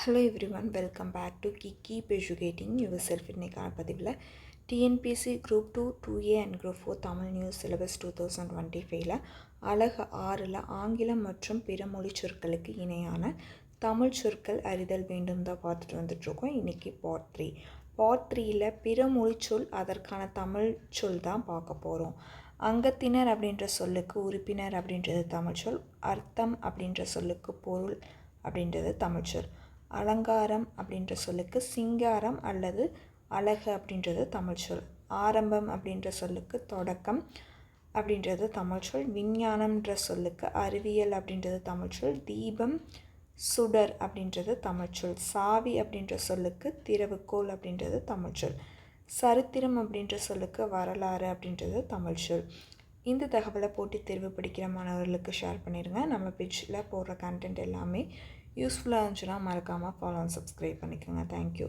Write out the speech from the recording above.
Hello everyone, welcome back to keep educating yourself. இன்னைக்கான பதிவில் TNPSC group 2 2A and group 4 Tamil news syllabus 2025 அழகு 6 ஆங்கிலம் மற்றும் பிற மொழி சொற்களுக்கு இணையான தமிழ் சொற்கள் அறிதல் வேண்டும் தான் பார்த்துட்டு வந்துட்ருக்கோம். இன்றைக்கி பார்ட் 3ல் பிற மொழி சொல் அதற்கான தமிழ் சொல் தான் பார்க்க போகிறோம். அங்கத்தினர் அப்படின்ற சொல்லுக்கு உறுப்பினர் அப்படின்றது தமிழ் சொல். அர்த்தம் அப்படின்ற சொல்லுக்கு பொருள் அப்படின்றது தமிழ் சொல். அலங்காரம் அப்படின்ற சொல்லுக்கு சிங்காரம் அல்லது அழகு அப்படின்றது தமிழ் சொல். ஆரம்பம் அப்படின்ற சொல்லுக்கு தொடக்கம் அப்படின்றது தமிழ் சொல். விஞ்ஞானம்ன்ற சொல்லுக்கு அறிவியல் அப்படின்றது தமிழ் சொல். தீபம் சுடர் அப்படின்றது தமிழ் சொல். சாவி அப்படின்ற சொல்லுக்கு திறவுகோல் அப்படின்றது தமிழ் சொல். சரித்திரம் அப்படின்ற சொல்லுக்கு வரலாறு அப்படின்றது தமிழ் சொல். இந்த தகவலை போட்டித் தேர்வு படிக்கிற மாணவர்களுக்கு ஷேர் பண்ணிடுங்க. நம்ம பேஜில் போடுற கண்டென்ட் எல்லாமே யூஸ்ஃபுல்லாக இருந்துச்சுன்னா மறக்காமல் ஃபாலோ அண்ட் சப்ஸ்கிரைப் பண்ணிக்கோங்க. தேங்க்யூ.